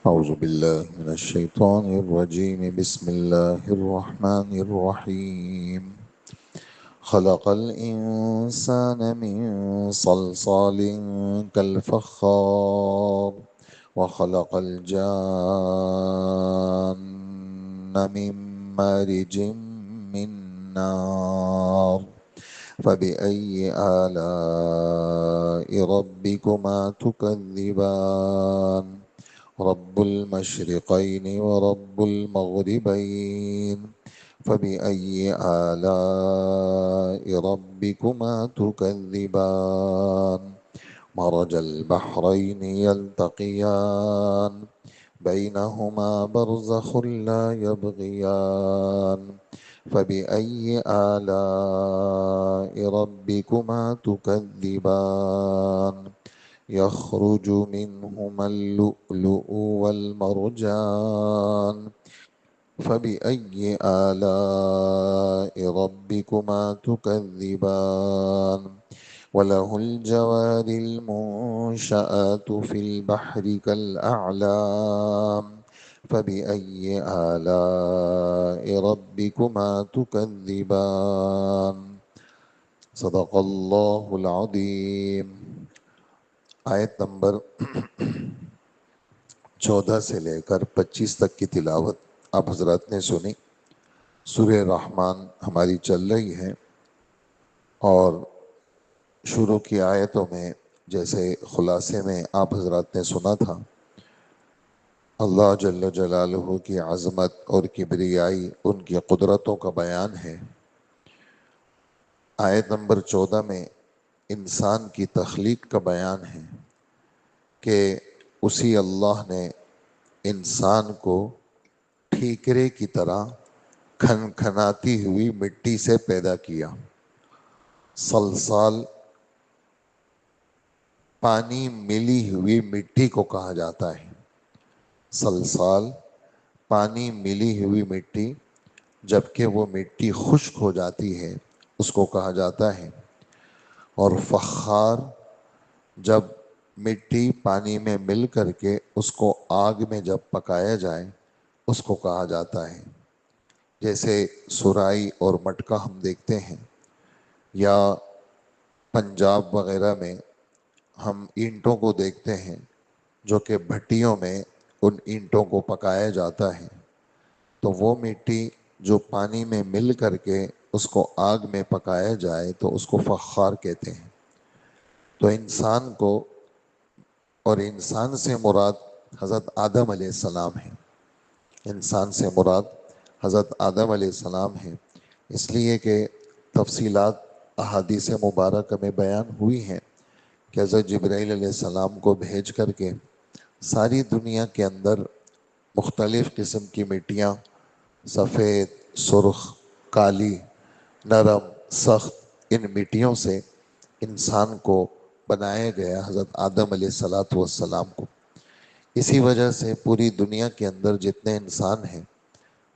أعوذ بالله من الشيطان الرجيم. بسم الله الرحمن الرحيم. خلق الإنسان من صلصال كالفخار وخلق الجان من مارج من نار فبأي آلاء ربكما تكذبان رب المشرقين ورب المغربين فبأي آلاء ربكما تكذبان مرج البحرين يلتقيان بينهما برزخ لا يبغيان فبأي آلاء ربكما تكذبان يخرج منهما اللؤلؤ والمرجان فبأي آلاء ربكما تكذبان وله الجوار المنشآت في البحر كالأعلام فبأي آلاء ربكما تكذبان صدق الله العظيم. آیت نمبر 14 سے لے کر 25 تک کی تلاوت آپ حضرات نے سنی. سورہ رحمان ہماری چل رہی ہے اور شروع کی آیتوں میں جیسے خلاصے میں آپ حضرات نے سنا تھا، اللہ جل جلالہ کی عظمت اور کبریائی، ان کی قدرتوں کا بیان ہے. آیت نمبر 14 میں انسان کی تخلیق کا بیان ہے کہ اسی اللہ نے انسان کو ٹھیکرے کی طرح کھنکھناتی ہوئی مٹی سے پیدا کیا. صلصال پانی ملی ہوئی مٹی کو کہا جاتا ہے. صلصال پانی ملی ہوئی مٹی، جبکہ وہ مٹی خشک ہو جاتی ہے اس کو کہا جاتا ہے. اور فخار جب مٹی پانی میں مل کر کے اس کو آگ میں جب پکایا جائے اس کو کہا جاتا ہے. جیسے سرائی اور مٹکا ہم دیکھتے ہیں، یا پنجاب وغیرہ میں ہم اینٹوں کو دیکھتے ہیں جو کہ بھٹیوں میں ان اینٹوں کو پکایا جاتا ہے. تو وہ مٹی جو پانی میں مل کر کے اس کو آگ میں پکایا جائے تو اس کو فخار کہتے ہیں. تو انسان کو، اور انسان سے مراد حضرت آدم علیہ السلام ہیں، انسان سے مراد حضرت آدم علیہ السلام ہیں، اس لیے کہ تفصیلات احادیث مبارکہ میں بیان ہوئی ہیں کہ حضرت جبرائیل علیہ السلام کو بھیج کر کے ساری دنیا کے اندر مختلف قسم کی مٹیاں، سفید، سرخ، کالی، نرم، سخت، ان مٹیوں سے انسان کو بنایا گیا، حضرت آدم علیہ السلام کو. اسی وجہ سے پوری دنیا کے اندر جتنے انسان ہیں،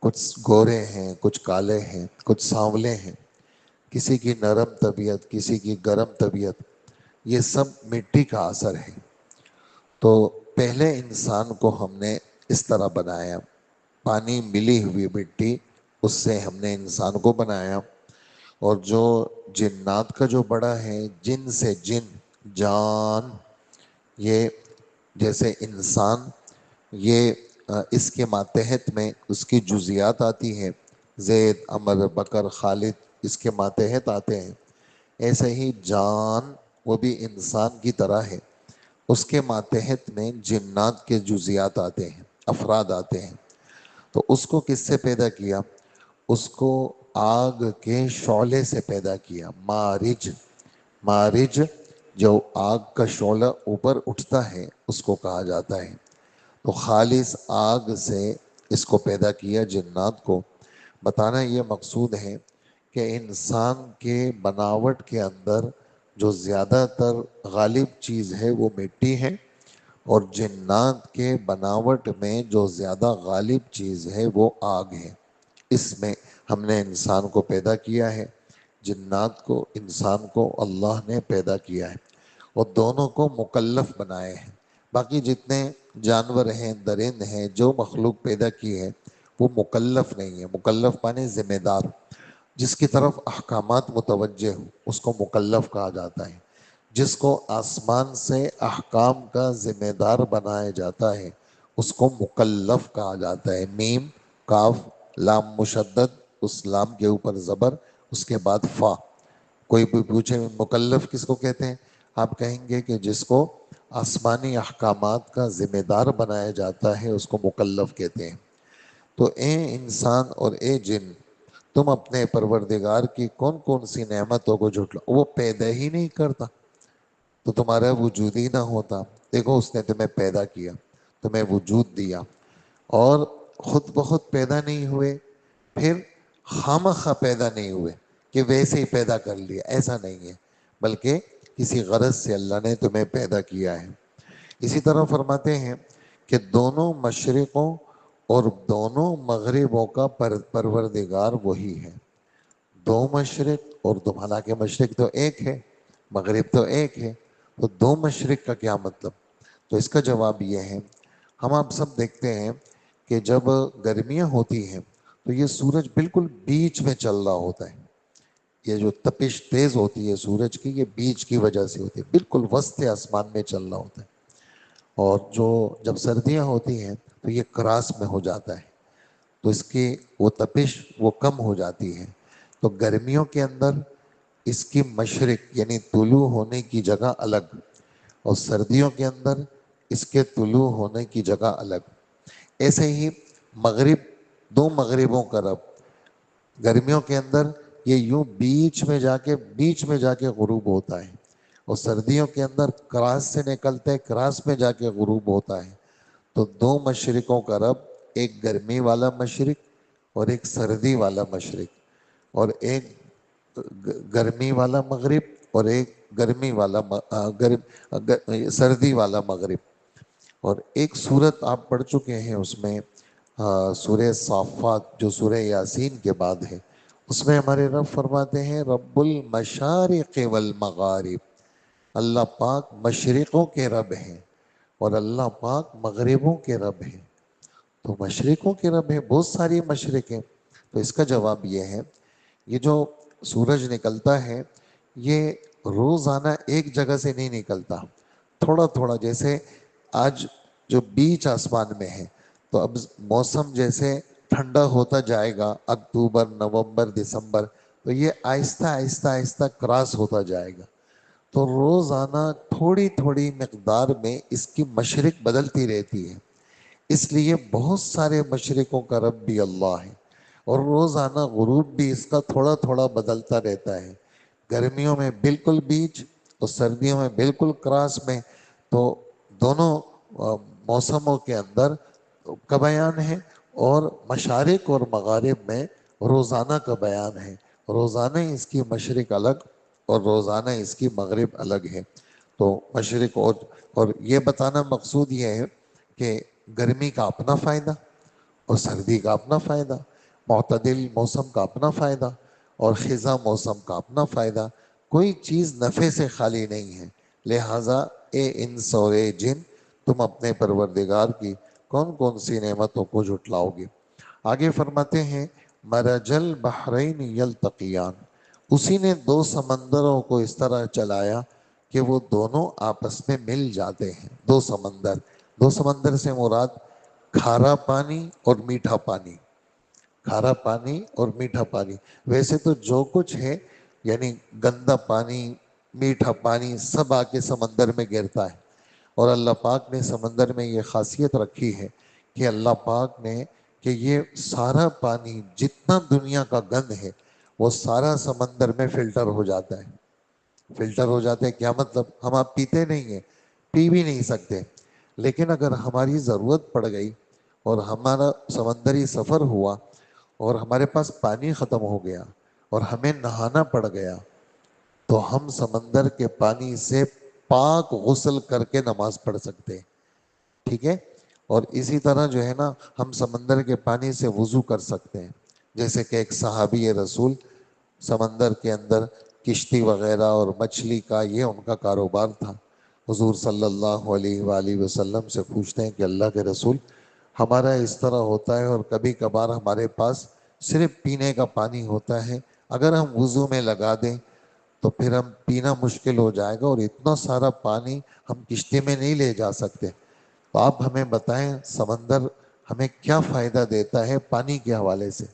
کچھ گورے ہیں، کچھ کالے ہیں، کچھ سانولے ہیں، کسی کی نرم طبیعت، کسی کی گرم طبیعت، یہ سب مٹی کا اثر ہے. تو پہلے انسان کو ہم نے اس طرح بنایا، پانی ملی ہوئی مٹی، اس سے ہم نے انسان کو بنایا. اور جو جنات کا جو بڑا ہے، جن سے جن، جان، یہ جیسے انسان، یہ اس کے ماتحت میں اس کی جزیات آتی ہیں، زید، عمر، بکر، خالد اس کے ماتحت آتے ہیں. ایسے ہی جان وہ بھی انسان کی طرح ہے، اس کے ماتحت میں جنات کے جزیات آتے ہیں، افراد آتے ہیں. تو اس کو کس سے پیدا کیا؟ اس کو آگ کے شعلے سے پیدا کیا. مارج، مارج جو آگ کا شعلہ اوپر اٹھتا ہے اس کو کہا جاتا ہے. تو خالص آگ سے اس کو پیدا کیا جنات کو. بتانا یہ مقصود ہے کہ انسان کے بناوٹ کے اندر جو زیادہ تر غالب چیز ہے وہ مٹی ہے، اور جنات کے بناوٹ میں جو زیادہ غالب چیز ہے وہ آگ ہے. اس میں ہم نے انسان کو پیدا کیا ہے، جنات کو، انسان کو اللہ نے پیدا کیا ہے، اور دونوں کو مکلف بنائے ہیں. باقی جتنے جانور ہیں، درند ہیں، جو مخلوق پیدا کی ہے وہ مکلف نہیں ہے۔ مکلف مانے ذمہ دار، جس کی طرف احکامات متوجہ ہو اس کو مکلف کہا جاتا ہے۔ جس کو آسمان سے احکام کا ذمہ دار بنایا جاتا ہے اس کو مکلف کہا جاتا ہے۔ میم، کاف، لام مشدد، اس لام کے اوپر زبر، اس کے بعد فا۔ کوئی بھی پوچھے مکلف کس کو کہتے ہیں، آپ کہیں گے کہ جس کو آسمانی احکامات کا ذمہ دار بنایا جاتا ہے اس کو مکلف کہتے ہیں۔ تو اے انسان اور اے جن، تم اپنے پروردگار کی کون کون سی نعمتوں کو جھٹلاؤ؟ وہ پیدا ہی نہیں کرتا تو تمہارا وجود ہی نہ ہوتا۔ دیکھو اس نے تمہیں پیدا کیا، تمہیں وجود دیا، اور خود بخود پیدا نہیں ہوئے، پھر خامخواہ پیدا نہیں ہوئے کہ ویسے ہی پیدا کر لیا، ایسا نہیں ہے، بلکہ کسی غرض سے اللہ نے تمہیں پیدا کیا ہے۔ اسی طرح فرماتے ہیں کہ دونوں مشرقوں اور دونوں مغربوں کا پروردگار وہی ہے۔ دو مشرق اور دو، حالانکہ مشرق تو ایک ہے، مغرب تو ایک ہے، تو دو مشرق کا کیا مطلب؟ تو اس کا جواب یہ ہے، ہم آپ سب دیکھتے ہیں کہ جب گرمیاں ہوتی ہیں تو یہ سورج بالکل بیچ میں چل رہا ہوتا ہے۔ یہ جو تپش تیز ہوتی ہے سورج کی، یہ بیچ کی وجہ سے ہوتی ہے، بالکل وسط آسمان میں چل رہا ہوتا ہے۔ اور جو جب سردیاں ہوتی ہیں تو یہ کراس میں ہو جاتا ہے، تو اس کی وہ تپش وہ کم ہو جاتی ہے۔ تو گرمیوں کے اندر اس کی مشرق یعنی طلوع ہونے کی جگہ الگ، اور سردیوں کے اندر اس کے طلوع ہونے کی جگہ الگ۔ ایسے ہی مغرب، دو مغربوں کا رب، گرمیوں کے اندر یہ یوں بیچ میں جا کے غروب ہوتا ہے، اور سردیوں کے اندر کراس سے نکلتے کراس میں جا کے غروب ہوتا ہے۔ تو دو مشرقوں کا رب، ایک گرمی والا مشرق اور ایک سردی والا مشرق، اور ایک گرمی والا مغرب اور ایک گرمی والا سردی والا مغرب۔ اور ایک صورت آپ پڑھ چکے ہیں اس میں، سورہ صافات جو سورہ یاسین کے بعد ہے، اس میں ہمارے رب فرماتے ہیں رب المشارق والمغارب، اللہ پاک مشرقوں کے رب ہیں اور اللہ پاک مغربوں کے رب ہیں۔ تو مشرقوں کے رب ہیں، بہت ساری مشرق ہیں۔ تو اس کا جواب یہ ہے، یہ جو سورج نکلتا ہے یہ روزانہ ایک جگہ سے نہیں نکلتا، تھوڑا تھوڑا، جیسے آج جو بیچ آسمان میں ہے، تو اب موسم جیسے ٹھنڈا ہوتا جائے گا، اکتوبر، نومبر، دسمبر، تو یہ آہستہ آہستہ آہستہ کراس ہوتا جائے گا۔ تو روزانہ تھوڑی تھوڑی مقدار میں اس کی مشرق بدلتی رہتی ہے، اس لیے بہت سارے مشرقوں کا رب بھی اللہ ہے، اور روزانہ غروب بھی اس کا تھوڑا تھوڑا بدلتا رہتا ہے، گرمیوں میں بالکل بیچ اور سردیوں میں بالکل کراس میں۔ تو دونوں موسموں کے اندر کا بیان ہے، اور مشارق اور مغارب میں روزانہ کا بیان ہے، روزانہ اس کی مشرق الگ اور روزانہ اس کی مغرب الگ ہے۔ تو مشرق اور یہ بتانا مقصود یہ ہے کہ گرمی کا اپنا فائدہ اور سردی کا اپنا فائدہ، معتدل موسم کا اپنا فائدہ اور خزاں موسم کا اپنا فائدہ، کوئی چیز نفع سے خالی نہیں ہے۔ لہٰذا اے انس اور اے جن، تم اپنے پروردگار کی کون کون سی نعمتوں کو جھٹلاؤ گے؟ آگے فرماتے ہیں مرج البحرین یلتقیان، اسی نے دو سمندروں کو اس طرح چلایا کہ وہ دونوں آپس میں مل جاتے ہیں۔ دو سمندر سے مراد کھارا پانی اور میٹھا پانی، کھارا پانی اور میٹھا پانی۔ ویسے تو جو کچھ ہے یعنی گندا پانی، میٹھا پانی، سب آ کے سمندر میں گرتا ہے، اور اللہ پاک نے سمندر میں یہ خاصیت رکھی ہے کہ اللہ پاک نے کہ یہ سارا پانی جتنا دنیا کا گند ہے وہ سارا سمندر میں فلٹر ہو جاتا ہے۔ فلٹر ہو جاتے ہیں کیا مطلب؟ ہم آپ پیتے نہیں ہیں، پی بھی نہیں سکتے، لیکن اگر ہماری ضرورت پڑ گئی اور ہمارا سمندری سفر ہوا اور ہمارے پاس پانی ختم ہو گیا اور ہمیں نہانا پڑ گیا، تو ہم سمندر کے پانی سے پاک غسل کر کے نماز پڑھ سکتے ہیں، ٹھیک ہے؟ اور اسی طرح جو ہے نا ہم سمندر کے پانی سے وضو کر سکتے ہیں، جیسے کہ ایک صحابی رسول سمندر کے اندر کشتی وغیرہ اور مچھلی کا یہ ان کا کاروبار تھا، حضور صلی اللہ علیہ وآلہ وسلم سے پوچھتے ہیں کہ اللہ کے رسول، ہمارا اس طرح ہوتا ہے اور کبھی کبھار ہمارے پاس صرف پینے کا پانی ہوتا ہے، اگر ہم وضو میں لگا دیں تو پھر ہم پینا مشکل ہو جائے گا، اور اتنا سارا پانی ہم کشتی میں نہیں لے جا سکتے، تو آپ ہمیں بتائیں سمندر ہمیں کیا فائدہ دیتا ہے پانی کے حوالے سے؟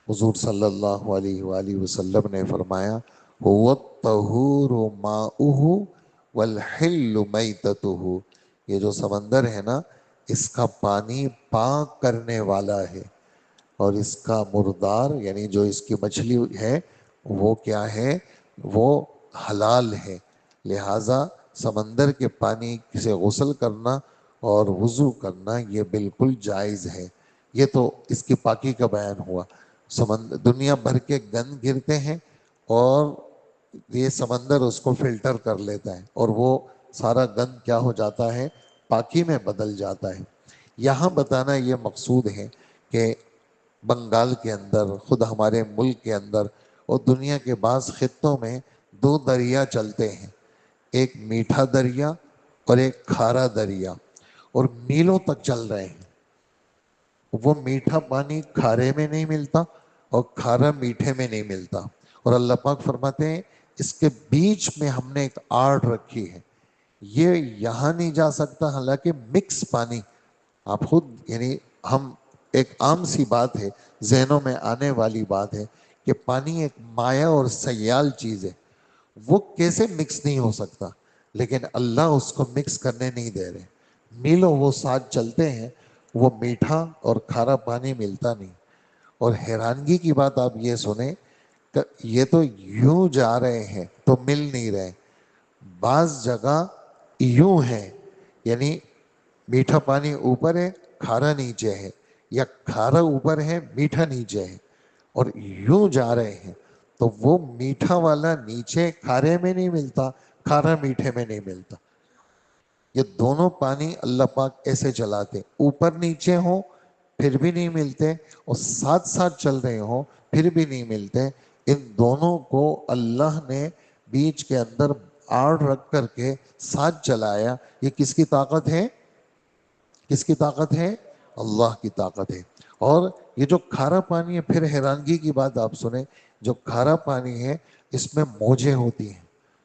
حضور صلی اللہ علیہ وآلہ وسلم نے فرمایا، هو الطہور ماؤہ والحل میتتہ، یہ جو سمندر ہے نا، اس کا پانی پاک کرنے والا ہے، اور اس کا مردار یعنی جو اس کی مچھلی ہے وہ کیا ہے؟ وہ حلال ہے۔ لہٰذا سمندر کے پانی سے غسل کرنا اور وضو کرنا یہ بالکل جائز ہے۔ یہ تو اس کی پاکی کا بیان ہوا۔ دنیا بھر کے گند گرتے ہیں اور یہ سمندر اس کو فلٹر کر لیتا ہے، اور وہ سارا گند کیا ہو جاتا ہے؟ پاکی میں بدل جاتا ہے۔ یہاں بتانا یہ مقصود ہے کہ بنگال کے اندر، خود ہمارے ملک کے اندر اور دنیا کے بعض خطوں میں دو دریا چلتے ہیں، ایک میٹھا دریا اور ایک کھارا دریا، اور میلوں تک چل رہے ہیں۔ وہ میٹھا پانی کھارے میں نہیں ملتا اور کھارا میٹھے میں نہیں ملتا، اور اللہ پاک فرماتے ہیں اس کے بیچ میں ہم نے ایک آڑ رکھی ہے، یہ یہاں نہیں جا سکتا، حالانکہ مکس پانی آپ خود یعنی ہم ایک عام سی بات ہے، ذہنوں میں آنے والی بات ہے کہ پانی ایک مائع اور سیال چیز ہے، وہ کیسے مکس نہیں ہو سکتا؟ لیکن اللہ اس کو مکس کرنے نہیں دے رہے، میلوں وہ ساتھ چلتے ہیں، وہ میٹھا اور کھارا پانی ملتا نہیں۔ اور حیرانگی کی بات آپ یہ سنیں کہ یہ تو یوں جا رہے ہیں تو مل نہیں رہے، بعض جگہ یوں ہے، یعنی میٹھا پانی اوپر ہے کھارا نیچے ہے، یا کھارا اوپر ہے میٹھا نیچے ہے، اور یوں جا رہے ہیں، تو وہ میٹھا والا نیچے کھارے میں نہیں ملتا، کھارا میٹھے میں نہیں ملتا۔ یہ دونوں پانی اللہ پاک ایسے چلاتے، اوپر نیچے ہوں پھر بھی نہیں ملتے، اور ساتھ ساتھ چل رہے ہوں پھر بھی نہیں ملتے۔ ان دونوں کو اللہ نے بیچ کے اندر آڑ رکھ کر کے ساتھ چلایا۔ یہ کس کی طاقت ہے؟ کس کی طاقت ہے؟ اللہ کی طاقت ہے۔ اور یہ جو کھارا پانی ہے، پھر حیرانگی کی بات آپ سنیں، جو کھارا پانی ہے اس میں موجیں ہوتی ہیں،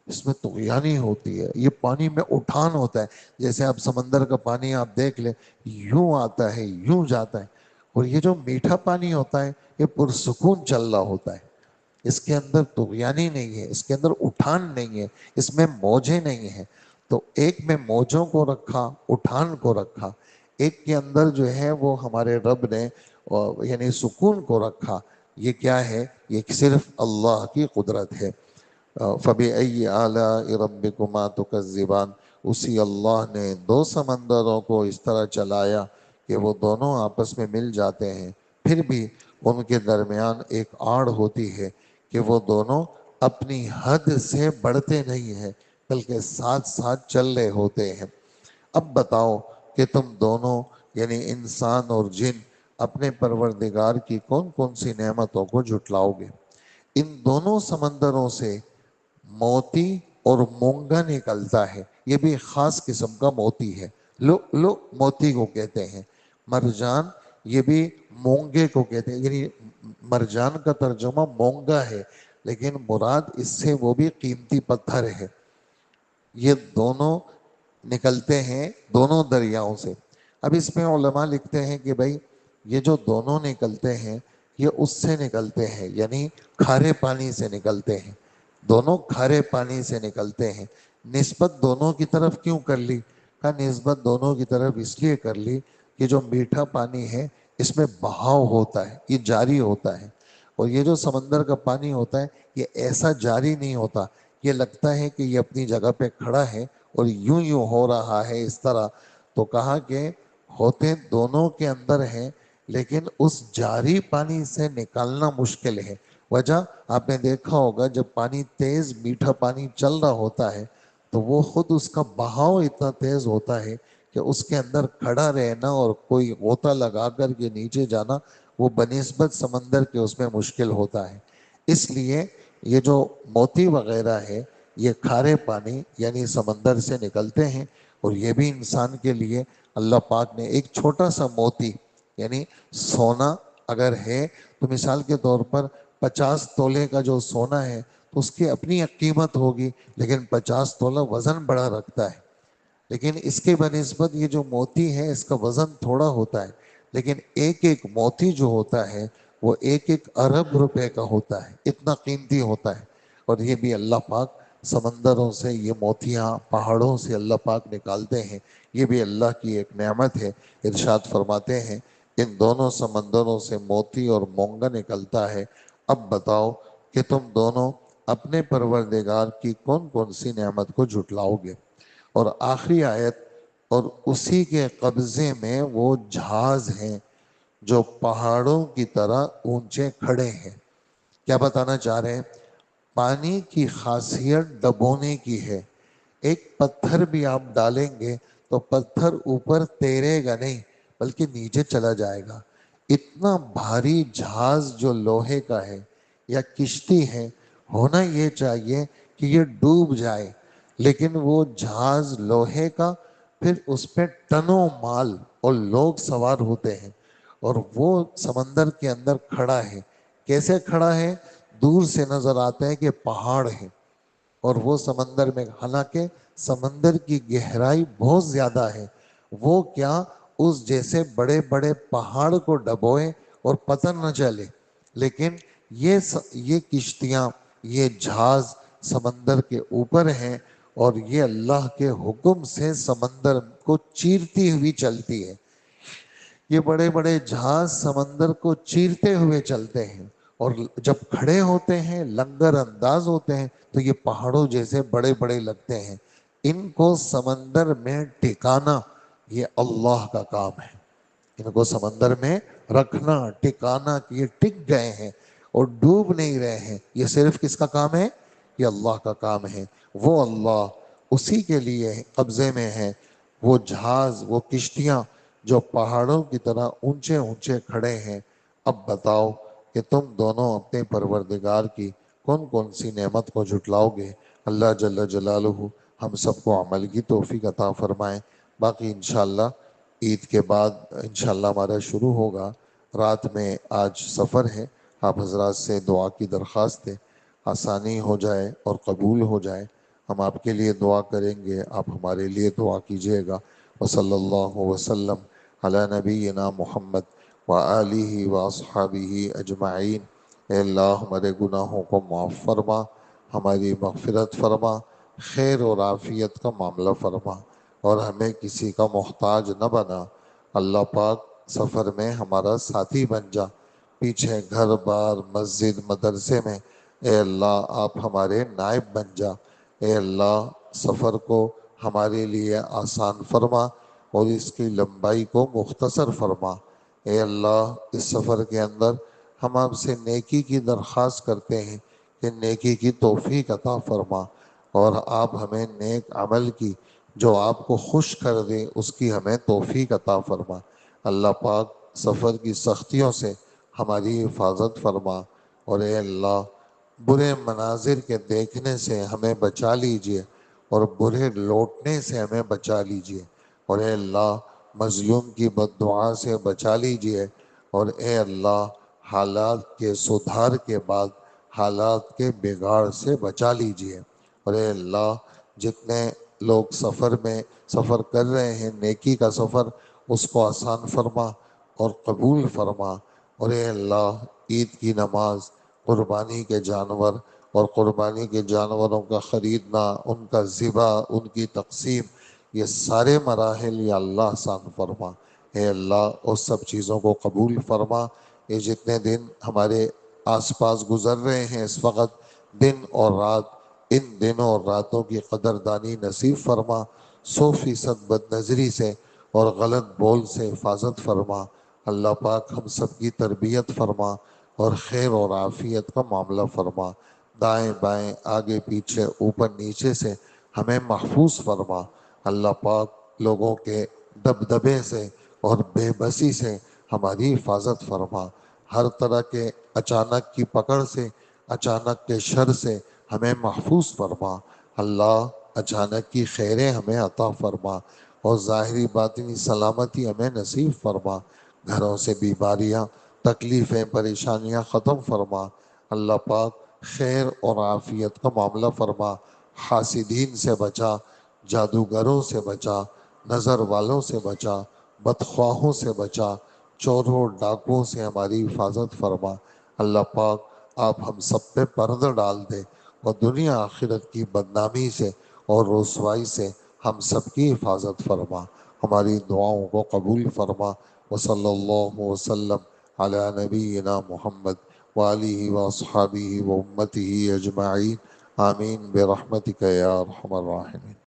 اس میں طغیانی ہوتی ہے، یہ پانی میں اٹھان ہوتا ہے، جیسے آپ سمندر کا پانی آپ دیکھ لیں، یوں آتا ہے یوں جاتا ہے۔ اور یہ جو میٹھا پانی ہوتا ہے یہ پرسکون چل رہا ہوتا ہے، اس کے اندر طغیانی نہیں ہے، اس کے اندر اٹھان نہیں ہے، اس میں موجیں نہیں ہیں۔ تو ایک میں موجوں کو رکھا، اٹھان کو رکھا، ایک کے اندر جو ہے وہ ہمارے رب نے یعنی سکون کو رکھا۔ یہ کیا ہے؟ یہ صرف اللہ کی قدرت ہے۔ فَبِأَيِّ آلَاءِ رَبِّكُمَا تُكَذِّبَانِ، اسی اللہ نے دو سمندروں کو اس طرح چلایا کہ وہ دونوں آپس میں مل جاتے ہیں، پھر بھی ان کے درمیان ایک آڑ ہوتی ہے کہ وہ دونوں اپنی حد سے بڑھتے نہیں ہیں بلکہ ساتھ ساتھ چل رہے ہوتے ہیں۔ اب بتاؤ کہ تم دونوں یعنی انسان اور جن اپنے پروردگار کی کون کون سی نعمتوں کو جھٹلاؤ گے؟ ان دونوں سمندروں سے موتی اور مونگا نکلتا ہے، یہ بھی خاص قسم کا موتی ہے، لؤلؤ موتی کو کہتے ہیں۔ مرجان یہ بھی مونگے کو کہتے ہیں، یعنی مرجان کا ترجمہ مونگا ہے، لیکن مراد اس سے وہ بھی قیمتی پتھر ہے۔ یہ دونوں نکلتے ہیں دونوں دریاؤں سے۔ اب اس میں علماء لکھتے ہیں کہ بھائی یہ جو دونوں نکلتے ہیں یہ اس سے نکلتے ہیں، یعنی کھارے پانی سے نکلتے ہیں، دونوں کھارے پانی سے نکلتے ہیں۔ نسبت دونوں کی طرف کیوں کر لی؟ کہا نسبت دونوں کی طرف اس لیے کر لی کہ جو میٹھا پانی ہے اس میں بہاؤ ہوتا ہے، یہ جاری ہوتا ہے، اور یہ جو سمندر کا پانی ہوتا ہے یہ ایسا جاری نہیں ہوتا، یہ لگتا ہے کہ یہ اپنی جگہ پہ کھڑا ہے اور یوں یوں ہو رہا ہے اس طرح۔ تو کہا کہ ہوتے دونوں کے اندر ہیں، لیکن اس جاری پانی سے نکالنا مشکل ہے۔ وجہ آپ نے دیکھا ہوگا جب پانی تیز میٹھا پانی چل رہا ہوتا ہے تو وہ خود اس کا بہاؤ اتنا تیز ہوتا ہے کہ اس کے اندر کھڑا رہنا اور کوئی غوطہ لگا کر کے نیچے جانا وہ بنسبت سمندر کے اس میں مشکل ہوتا ہے۔ اس لیے یہ جو موتی وغیرہ ہے یہ کھارے پانی یعنی سمندر سے نکلتے ہیں، اور یہ بھی انسان کے لیے اللہ پاک نے ایک چھوٹا سا موتی، یعنی سونا اگر ہے تو مثال کے طور پر 50 تولے کا جو سونا ہے تو اس کی اپنی ایک قیمت ہوگی، لیکن 50 تولہ وزن بڑا رکھتا ہے، لیکن اس کے بنسبت یہ جو موتی ہے اس کا وزن تھوڑا ہوتا ہے، لیکن ایک ایک موتی جو ہوتا ہے وہ 1 1 ارب روپے کا ہوتا ہے، اتنا قیمتی ہوتا ہے۔ اور یہ بھی اللہ پاک سمندروں سے یہ موتیاں پہاڑوں سے اللہ پاک نکالتے ہیں، یہ بھی اللہ کی ایک نعمت ہے۔ ارشاد فرماتے ہیں ان دونوں سمندروں سے موتی اور مونگا نکلتا ہے، اب بتاؤ کہ تم دونوں اپنے پروردگار کی کون کون سی نعمت کو جھٹلاؤ گے۔ اور آخری آیت، اور اسی کے قبضے میں وہ جہاز ہیں جو پہاڑوں کی طرح اونچے کھڑے ہیں۔ کیا بتانا چاہ رہے ہیں؟ پانی کی خاصیت ڈبونے کی ہے، ایک پتھر بھی آپ ڈالیں گے تو پتھر اوپر تیرے گا نہیں بلکہ نیچے چلا جائے گا۔ اتنا بھاری جہاز جو لوہے کا ہے یا کشتی ہے، ہونا یہ چاہیے کہ یہ ڈوب جائے، لیکن وہ جہاز لوہے کا، پھر اس پہ ٹنوں مال اور لوگ سوار ہوتے ہیں، اور وہ سمندر کے اندر کھڑا ہے۔ کیسے کھڑا ہے؟ دور سے نظر آتا ہے کہ پہاڑ ہے، اور وہ سمندر میں، حالانکہ سمندر کی گہرائی بہت زیادہ ہے، وہ کیا اس جیسے بڑے بڑے پہاڑ کو ڈبوئے اور پتہ نہ چلے، لیکن یہ کشتیاں، یہ جہاز سمندر کے اوپر ہیں، اور یہ اللہ کے حکم سے سمندر کو چیرتی ہوئی چلتی ہے۔ یہ بڑے بڑے جہاز سمندر کو چیرتے ہوئے چلتے ہیں، اور جب کھڑے ہوتے ہیں لنگر انداز ہوتے ہیں تو یہ پہاڑوں جیسے بڑے بڑے لگتے ہیں۔ ان کو سمندر میں ٹکانا یہ اللہ کا کام ہے، ان کو سمندر میں رکھنا، ٹکانا، کہ یہ ٹک گئے ہیں اور ڈوب نہیں رہے ہیں، یہ صرف کس کا کام ہے؟ یہ اللہ کا کام ہے۔ وہ اللہ، اسی کے لیے قبضے میں ہے وہ جہاز، وہ کشتیاں جو پہاڑوں کی طرح اونچے اونچے کھڑے ہیں۔ اب بتاؤ کہ تم دونوں اپنے پروردگار کی کون کون سی نعمت کو جھٹلاؤ گے۔ اللہ جل جلالہ ہم سب کو عمل کی توفیق عطا فرمائیں۔ باقی انشاءاللہ عید کے بعد انشاءاللہ ہمارا شروع ہوگا۔ رات میں آج سفر ہے، آپ حضرات سے دعا کی درخواست ہے، آسانی ہو جائے اور قبول ہو جائے۔ ہم آپ کے لیے دعا کریں گے، آپ ہمارے لیے دعا کیجیے گا۔ وصلی اللہ وسلم علی نبینا محمد وآلہ واصحابہ اجمعین۔ اے اللہ ہمارے گناہوں کو معاف فرما، ہماری مغفرت فرما، خیر اور عافیت کا معاملہ فرما، اور ہمیں کسی کا محتاج نہ بنا۔ اللہ پاک سفر میں ہمارا ساتھی بن جا، پیچھے گھر بار مسجد مدرسے میں اے اللہ آپ ہمارے نائب بن جا۔ اے اللہ سفر کو ہمارے لیے آسان فرما اور اس کی لمبائی کو مختصر فرما۔ اے اللہ اس سفر کے اندر ہم آپ سے نیکی کی درخواست کرتے ہیں کہ نیکی کی توفیق عطا فرما، اور آپ ہمیں نیک عمل کی جو آپ کو خوش کر دے اس کی ہمیں توفیق عطا فرما۔ اللہ پاک سفر کی سختیوں سے ہماری حفاظت فرما، اور اے اللہ برے مناظر کے دیکھنے سے ہمیں بچا لیجئے، اور برے لوٹنے سے ہمیں بچا لیجئے، اور اے اللہ مظلوم کی بد دعا سے بچا لیجئے، اور اے اللہ حالات کے سدھار کے بعد حالات کے بگاڑ سے بچا لیجئے، اور اے اللہ جتنے لوگ سفر میں سفر کر رہے ہیں نیکی کا سفر اس کو آسان فرما اور قبول فرما، اور اے اللہ عید کی نماز، قربانی کے جانور اور قربانی کے جانوروں کا خریدنا، ان کا ذبح، ان کی تقسیم، یہ سارے مراحل یا اللہ آسان فرما۔ اے اللہ اس سب چیزوں کو قبول فرما۔ یہ جتنے دن ہمارے آس پاس گزر رہے ہیں اس وقت، دن اور رات، ان دنوں اور راتوں کی قدردانی نصیب فرما، 100% بد نظری سے اور غلط بول سے حفاظت فرما۔ اللہ پاک ہم سب کی تربیت فرما اور خیر اور عافیت کا معاملہ فرما، دائیں بائیں آگے پیچھے اوپر نیچے سے ہمیں محفوظ فرما۔ اللہ پاک لوگوں کے دبدبے سے اور بے بسی سے ہماری حفاظت فرما، ہر طرح کے اچانک کی پکڑ سے، اچانک کے شر سے ہمیں محفوظ فرما۔ اللہ اچانک کی خیریں ہمیں عطا فرما اور ظاہری باطنی سلامتی ہمیں نصیب فرما، گھروں سے بیماریاں، تکلیفیں، پریشانیاں ختم فرما۔ اللہ پاک خیر اور عافیت کا معاملہ فرما، حاسدین سے بچا، جادوگروں سے بچا، نظر والوں سے بچا، بدخواہوں سے بچا، چوروں ڈاکوں سے ہماری حفاظت فرما۔ اللہ پاک آپ ہم سب پہ پردہ ڈال دے اور دنیا آخرت کی بدنامی سے اور رسوائی سے ہم سب کی حفاظت فرما، ہماری دعاؤں کو قبول فرما۔ وصلی اللہ وسلم علی نبینا محمد وآلہ واصحابہ وامتہ اجمعین، آمین برحمتک یا ارحم الراحمین۔